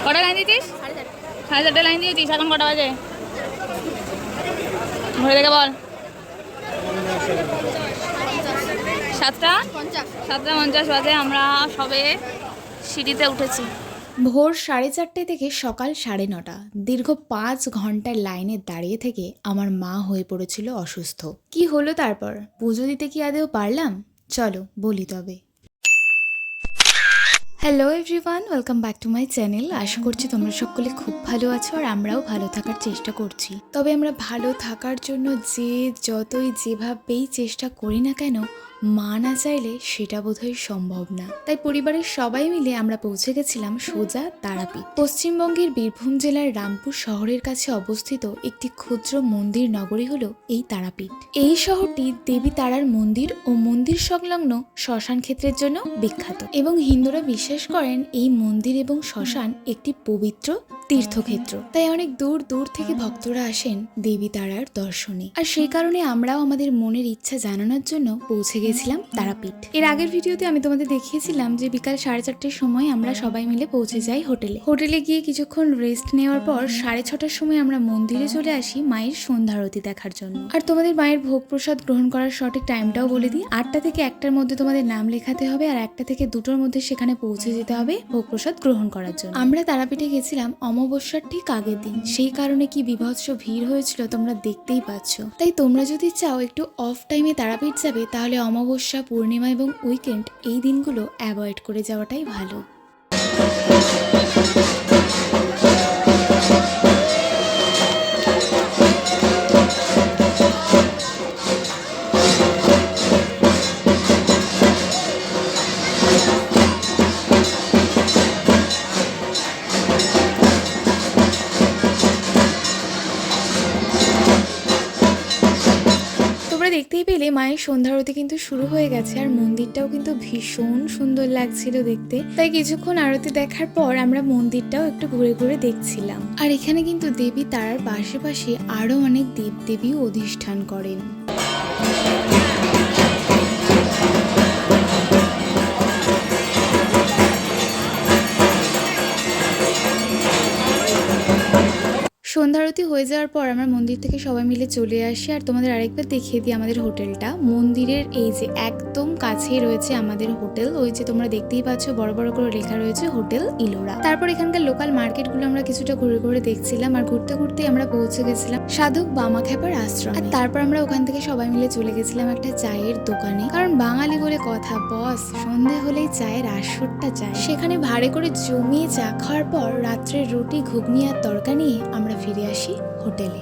কটা লাইন দিয়েছিস? 4:30 লাইন দিয়েছিস। এখন কটা বাজে? ঘরে দেখে বল। 7:50 বাজে। আমরা সবে সিঁড়িতে উঠেছি। ভোর 4:30 থেকে সকাল 9:30 দীর্ঘ 5 ঘন্টার লাইনে দাঁড়িয়ে থেকে আমার মা হয়ে পড়েছিল অসুস্থ। কি হলো তারপর? পুজো দিতে কি আদেও পারলাম? চলো বলি তবে। Hello everyone, welcome back to my channel. আশা করছি তোমরা সকলে খুব ভালো আছো আর আমরাও ভালো থাকার চেষ্টা করছি। তবে আমরা ভালো থাকার জন্য যতই যেভাবেই চেষ্টা করি না কেন, মা না চাইলে সেটা বোধহয় সম্ভব না। তাই পরিবারের সবাই মিলে আমরা পৌঁছে গেছিলাম সোজা তারাপীঠ। পশ্চিমবঙ্গের বীরভূম জেলার রামপুর শহরের কাছে অবস্থিত একটি ক্ষুদ্র মন্দির নগরী হলো এই তারাপীঠ। এই শহরটি দেবী তারার মন্দির ও মন্দির সংলগ্ন শ্মশান ক্ষেত্রের জন্য বিখ্যাত এবং হিন্দুরা বিশ্বাস করেন এই মন্দির এবং শ্মশান একটি পবিত্র তীর্থক্ষেত্র। তাই অনেক দূর দূর থেকে ভক্তরা আসেন দেবী তারার দর্শনে। আর সেই কারণে আমরাও আমাদের মনের ইচ্ছা জানানোর জন্য পৌঁছে গেছিলাম তারাপীঠ। এর আগের ভিডিওতে আমি তোমাদের দেখিয়েছিলাম যে বিকাল 4:30টার সময় আমরা সবাই মিলে পৌঁছে যাই হোটেলে গিয়ে কিছুক্ষণ রেস্ট নেওয়ার পর 6:30টার সময় আমরা মন্দিরে চলে আসি মায়ের সন্ধ্যা আরতি দেখার জন্য। আর তোমাদের মায়ের ভোগ প্রসাদ গ্রহণ করার সঠিক টাইমটাও বলে দিই। 8টা থেকে 1টার মধ্যে তোমাদের নাম লেখাতে হবে আর 1টা থেকে 2টোর মধ্যে সেখানে পৌঁছে যেতে হবে ভোগ প্রসাদ গ্রহণ করার জন্য। আমরা তারাপীঠে গেছিলাম অমাবস্যার ঠিক আগের দিন। সেই কারণে কি বিভৎস ভিড় হয়েছিল তোমরা দেখতেই পাচ্ছ। তাই তোমরা যদি চাও একটু অফ টাইমে তারাপীঠ যাবে তাহলে অমাবস্যা, পূর্ণিমা এবং উইকেন্ড এই দিনগুলো অ্যাভয়েড করে যাওয়াটাই ভালো। দেখতেই পেলে মায়ের সন্ধ্যা আরতি কিন্তু শুরু হয়ে গেছে আর মন্দিরটাও কিন্তু ভীষণ সুন্দর লাগছিল দেখতে। তাই কিছুক্ষণ আরতি দেখার পর আমরা মন্দিরটাও একটু ঘুরে ঘুরে দেখছিলাম। আর এখানে কিন্তু দেবী তারার পাশে আরো অনেক দেবদেবীও অধিষ্ঠান করেন। সন্ধ্যা আরতি হয়ে যাওয়ার পর আমরা মন্দির থেকে সবাই মিলে চলে আসি। আর তোমাদের আরেকবার দেখিয়ে দিই আমাদের হোটেলটা। মন্দিরের এই যে একদম কাছেই রয়েছে আমাদের হোটেল। ওই যে তোমরা দেখতেই পাচ্ছ বড় বড় করে লেখা রয়েছে হোটেল ইলোরা। তারপর এখানকার লোকাল মার্কেটগুলো আমরা কিছুটা ঘুরে ঘুরে দেখছিলাম আর ঘুরতে ঘুরতে আমরা পৌঁছে গেছিলাম সাধক বামাখ্যাপার আশ্রম। আর তারপর আমরা ওখান থেকে সবাই মিলে চলে গেছিলাম একটা চায়ের দোকানে, কারণ বাঙালি বলে কথা বস, সন্ধে হলেই চায়ের আসরটা চায়। সেখানে ভাড়ে করে জমিয়ে চা খাওয়ার পর রাত্রে রুটি, ঘুগনি আর তরকা নিয়ে আমরা ফিরে আসি হোটেলে।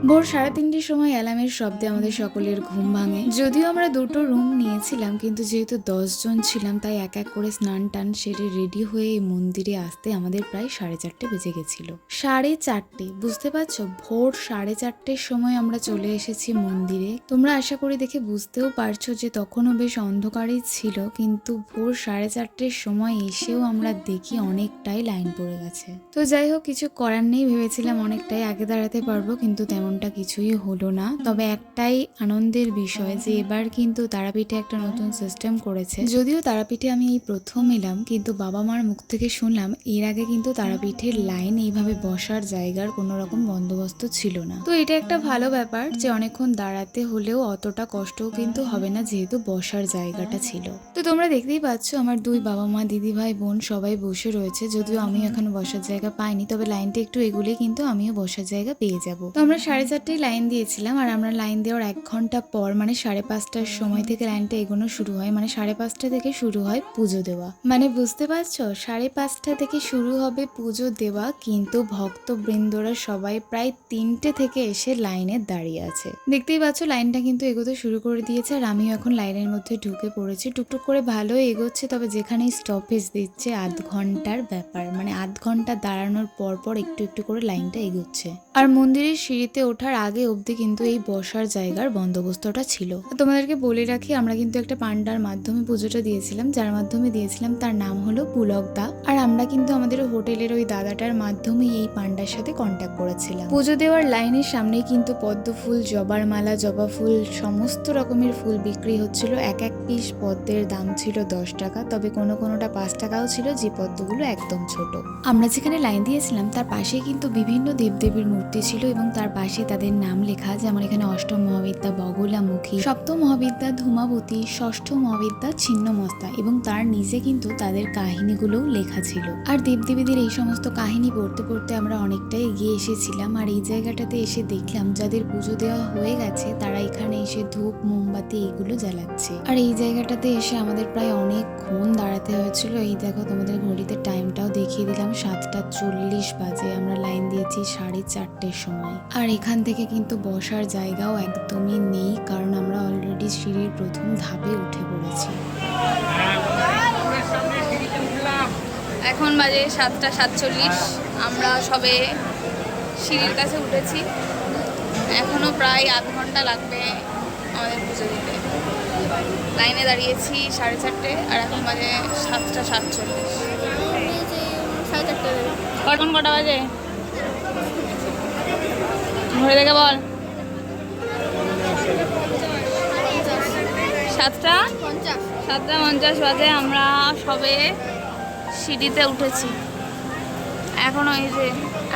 ভোর 3:30টার সময় অ্যালার্মের শব্দে আমাদের সকলের ঘুম ভাঙে। যদিও আমরা 2টো রুম নিয়েছিলাম, কিন্তু যেহেতু 10 জন ছিলাম তাই এক এক করে স্নান টান সেরে রেডি হয়ে এই মন্দিরে আসতে আমাদের প্রায় 4:30 বেজে গেছিল। 4:30, বুঝতে পারছো? ভোর 4:30টার সময় আমরা চলে এসেছি মন্দিরে। তোমরা আশা করি দেখে বুঝতেও পারছো যে তখনও বেশ অন্ধকারই ছিল, কিন্তু ভোর 4:30টার সময় এসেও আমরা দেখি অনেকটাই লাইন পড়ে গেছে। তো যাই হোক, কিছু করার নেই, ভেবেছিলাম অনেকটাই আগে দাঁড়াতে পারবো, কিন্তু তেমনটা কিছুই হলো না। তবে একটাই আনন্দের বিষয় যে এবার কিন্তু তারাপীঠে একটা নতুন সিস্টেম করেছে। যদিও তারাপীঠে আমি এই প্রথম এলাম, কিন্তু বাবা মার মুখ থেকে শুনলাম এর আগে কিন্তু তারাপীঠের লাইন এইভাবে বসার জায়গার কোনো রকম বন্দোবস্ত ছিল না। তো এটা একটা ভালো ব্যাপার যে অনেকক্ষণ দাঁড়াতে হলেও অতটা কষ্টও কিন্তু হবে না, যেহেতু বসার জায়গাটা ছিল। তো তোমরা দেখতেই পাচ্ছ আমার 2 বাবা মা, দিদি ভাই, বোন সবাই বসে রয়েছে। যদিও আমি এখনো বসার জায়গা পাইনি, তবে লাইনটা একটু এগুলে কিন্তু আমিও বসার জায়গা পেয়ে যাবো। তো আমরা 4:30টায় লাইন দিয়েছিলাম আর আমরা লাইন দেওয়ার 1 ঘন্টা পর মানে 5:30টার সময় থেকে লাইনটা এগোনো শুরু হয়। মানে 5:30 থেকে শুরু হয় পুজো দেওয়া। মানে বুঝতে পারছো, 5:30 থেকে শুরু হবে পুজো দেওয়া, কিন্তু ভক্তবৃন্দরা সবাই প্রায় 3টে থেকে এসে লাইনে দাঁড়িয়ে আছে। দেখতেই পাচ্ছ লাইনটা কিন্তু এগোতে শুরু করে দিয়েছে আর আমিও এখন লাইনের মধ্যে ঢুকে পড়েছি। টুকটুক করে ভালোই এগোচ্ছে, তবে যেখানেই স্টপেজ দিচ্ছে আধ ঘন্টার ব্যাপার, মানে আধ ঘন্টা দাঁড়ানোর পর পর একটু একটু করে লাইনটা এগোচ্ছে। আর মন্দিরের সিঁড়িতে ওঠার আগে অবধি কিন্তু এই বসার জায়গার বন্দোবস্তটা ছিল। তোমাদেরকে বলে রাখি, আমরা কিন্তু একটা পান্ডার মাধ্যমে পুজোটা দিয়েছিলাম, যার মাধ্যমে দিয়েছিলাম তার নাম হলো পুলক দা। আর আমরা কিন্তু আমাদের হোটেলের ওই দাদাটার মাধ্যমেই এই পান্ডার সাথে কন্ট্যাক্ট করেছিলাম। পুজো দেওয়ার লাইনের সামনেই কিন্তু পদ্ম ফুল, জবার মালা, জবা ফুল, সমস্ত রকমের ফুল বিক্রি হচ্ছিল। এক এক পিস পদ্মের দাম ছিল 10 টাকা, তবে কোনোটা 5 টাকাও ছিল, যে পদ্মগুলো একদম ছোট। আমরা যেখানে লাইন দিয়েছিলাম তার পাশে কিন্তু বিভিন্ন দেবদেবীর মূর্তি ছিল এবং তার পাশে তাদের নাম লেখা, যেমন এখানে অষ্টম মহাবিদ্যা বগলামুখী, সপ্তম মহাবিদ্যা ধূমাবতী, ষষ্ঠ মহাবিদ্যা ছিন্নমস্তা, এবং তার নিচে কিন্তু তাদের কাহিনীগুলোও লেখা ছিল। আর দেবদেবীদের এই সমস্ত কাহিনী পড়তে পড়তে আমরা অনেকটাই এগিয়ে এসেছিলাম। আর এই জায়গাটাতে এসে দেখলাম যাদের পুজো দেওয়া হয়ে গেছে তারা এখানে এসে ধূপ, মোমবাতি এইগুলো জ্বালাচ্ছে। আর এই জায়গাটাতে এসে আমাদের প্রায় অনেকক্ষণ দাঁড়াতে হয়েছিল। এই দেখো, তোমাদের ঘড়িতে টাইমটাও দেখিয়ে দিলাম, 7:40 বাজে। আমরা লাইন দিয়েছি 4:30 সময়। আর এখান থেকে কিন্তু বসার জায়গাও একদমই নেই, কারণ আমরা অলরেডি সিঁড়ির প্রথম ধাপে উঠে পড়েছি। এখন বাজে 7:47। আমরা সবে সিঁড়ির কাছে উঠেছি। এখনো প্রায় আধ ঘন্টা লাগবে আমাদের পুজো দিতে। লাইনে দাঁড়িয়েছি 4:30, আর এখন বাজে 7:47। কখন কটা বাজে ঘুরে দেখে বল। 7:50 বাজে। আমরা সবে সিঁড়িতে উঠেছি। এখনো এই যে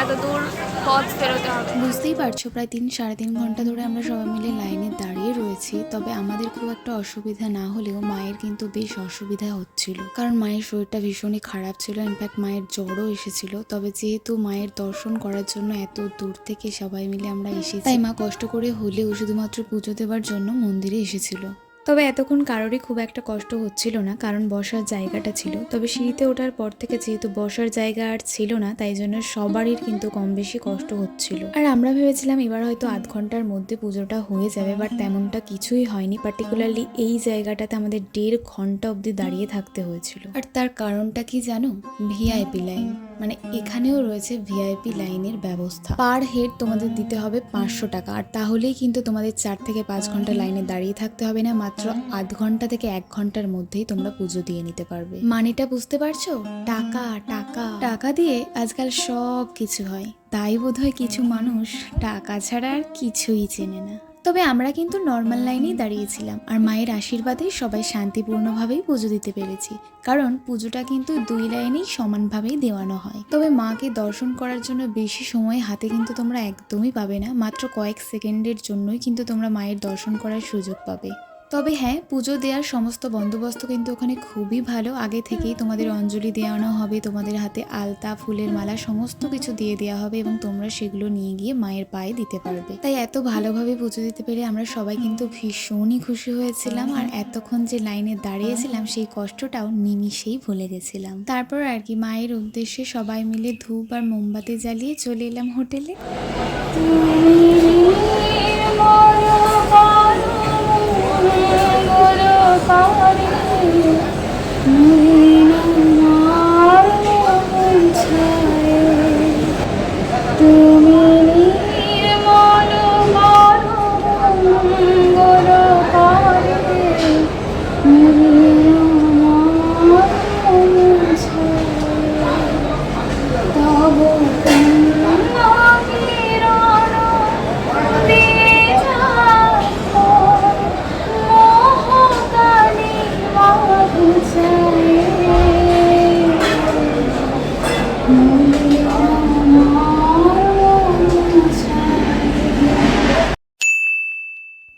এত দূর পথ ফেরোতে হবে। বুঝতেই পারছো, প্রায় 3-3.5 ঘন্টা ধরে আমরা সবাই মিলে লাইনে দাঁড়িয়ে রয়েছি। তবে আমাদের খুব একটা অসুবিধা না হলেও মায়ের কিন্তু বেশ অসুবিধা হচ্ছিল, কারণ মায়ের শরীরটা ভীষণই খারাপ ছিল। ইনফ্যাক্ট মায়ের জ্বরও এসেছিল। তবে যেহেতু মায়ের দর্শন করার জন্য এত দূর থেকে সবাই মিলে আমরা এসেছি, তাই মা কষ্ট করে হলেও শুধুমাত্র পুজো দেওয়ার জন্য মন্দিরে এসেছিল। তবে এতক্ষণ কারোরই খুব একটা কষ্ট হচ্ছিল না, কারণ বসার জায়গাটা ছিল। তবে সিঁড়িতে ওঠার পর থেকে যেহেতু বসার জায়গা আর ছিল না, তাই জন্য সবারই কিন্তু কম বেশি কষ্ট হচ্ছিল। আর আমরা ভেবেছিলাম এবার হয়তো আধ ঘন্টার মধ্যে পুজোটা হয়ে যাবে, বাট তেমনটা কিছুই হয়নি। পার্টিকুলারলি এই জায়গাটাতে আমাদের 1.5 ঘন্টা অবধি দাঁড়িয়ে থাকতে হয়েছিল। আর তার কারণটা কি জানো? VIP line. মানে এখানেও রয়েছে ভিআইপি লাইনের ব্যবস্থা। পার হেড তোমাদের দিতে হবে 500 টাকা। আর তাহলেই কিন্তু তোমাদের 4 থেকে 5 ঘন্টা লাইনে দাঁড়িয়ে থাকতে হবে না, মাত্র আধ ঘন্টা থেকে 1 ঘন্টার মধ্যেই তোমরা পুজো দিয়ে নিতে পারবে। মানেটা বুঝতে পারছো? টাকা টাকা টাকা দিয়ে আজকাল সব কিছু হয়, তাই বোধহয় কিছু মানুষ টাকা ছাড়া আর কিছুই চেনে না। তবে আমরা কিন্তু নর্মাল লাইনেই দাঁড়িয়েছিলাম, আর মায়ের আশীর্বাদেই সবাই শান্তিপূর্ণভাবেই পুজো দিতে পেরেছি, কারণ পুজোটা কিন্তু 2 লাইনেই সমানভাবেই দেওয়ানো হয়। তবে মাকে দর্শন করার জন্য বেশি সময় হাতে কিন্তু তোমরা একদমই পাবে না, মাত্র কয়েক সেকেন্ডের জন্যই কিন্তু তোমরা মায়ের দর্শন করার সুযোগ পাবে। তবে হ্যাঁ, পুজো দেওয়ার সমস্ত বন্দোবস্ত কিন্তু ওখানে খুবই ভালো। আগে থেকেই তোমাদের অঞ্জলি দেওয়ানো হবে, তোমাদের হাতে আলতা, ফুলের মালা সমস্ত কিছু দিয়ে দেওয়া হবে, এবং তোমরা সেগুলো নিয়ে গিয়ে মায়ের পায়ে দিতে পারবে। তাই এত ভালোভাবে পুজো দিতে পেরে আমরা সবাই কিন্তু ভীষণই খুশি হয়েছিলাম। আর এতক্ষণ যে লাইনে দাঁড়িয়েছিলাম সেই কষ্টটাও নিমিষেই ভুলে গেছিলাম। তারপর আর কি মায়ের উদ্দেশ্যে সবাই মিলে ধূপ আর মোমবাতি জ্বালিয়ে চলে এলাম হোটেলে।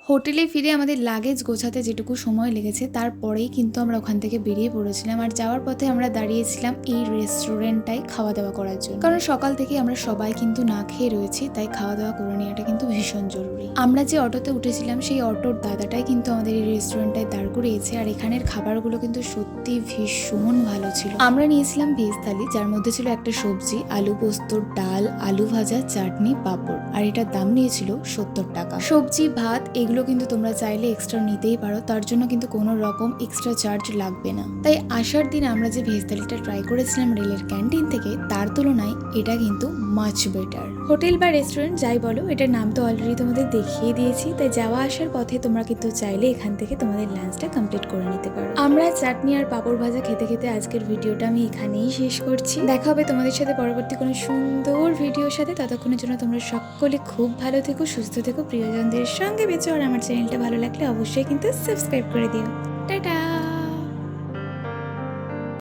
হোটেলে ফিরে আমাদের লাগেজ গোছাতে যেটুকু সময় লেগেছে তারপরেই কিন্তু আমরা ওখান থেকে বেরিয়ে পড়েছিলাম। আর যাওয়ার পথে আমরা দাঁড়িয়েছিলাম এই রেস্টুরেন্টটায় খাওয়া দাওয়া করার জন্য, কারণ সকাল থেকে আমরা সবাই কিন্তু না খেয়ে রয়েছি, তাই খাওয়া দাওয়া করে নেওয়াটা কিন্তু ভীষণ জরুরি। আমরা যে অটোতে উঠেছিলাম সেই অটোর দাদাটাই কিন্তু আমাদের এই রেস্টুরেন্টটায় দাঁড় করিয়েছে। আর এখানের খাবারগুলো কিন্তু সত্যি ভীষণ ভালো ছিল। আমরা নিয়েছিলাম ভেজ থালি, যার মধ্যে ছিল একটা সবজি, আলু পোস্ত, ডাল, আলু ভাজা, চাটনি, পাঁপড়, আর এটার দাম নিয়েছিল 70 টাকা। সবজি, ভাত এগুলো কিন্তু তোমরা চাইলে এক্সট্রা নিতেই পারো, তার জন্য কিন্তু কোনো রকম এক্সট্রা চার্জ লাগবে না। তাই আসার দিন আমরা যে ভেজ থালিটা ট্রাই করেছিলাম রেলের ক্যান্টিন থেকে, তার তুলনায় এটা কিন্তু মাচ বেটার। হোটেল বা রেস্টুরেন্ট যাই বলো, এটার নাম তো অলরেডি তোমাদের দেখিয়ে দিয়েছি, তাই যাওয়া আসার পথে তোমরা কিন্তু চাইলে এখান থেকে তোমাদের লাঞ্চটা কমপ্লিট করে নিতে পারো। আমরা চাটনি আর পাঁপড় ভাজা খেতে খেতে আজকের ভিডিওটা আমি এখানেই শেষ করছি। দেখা হবে তোমাদের সাথে পরবর্তী কোনো সুন্দর ভিডিওর সাথে। ততক্ষণের জন্য তোমরা সকলে খুব ভালো থেকো, সুস্থ থেকো, প্রিয়জনদের সঙ্গে বেঁচো। আর আমার চ্যানেলটা ভালো লাগলে অবশ্যই কিন্তু সাবস্ক্রাইব করে দিও। টাটা।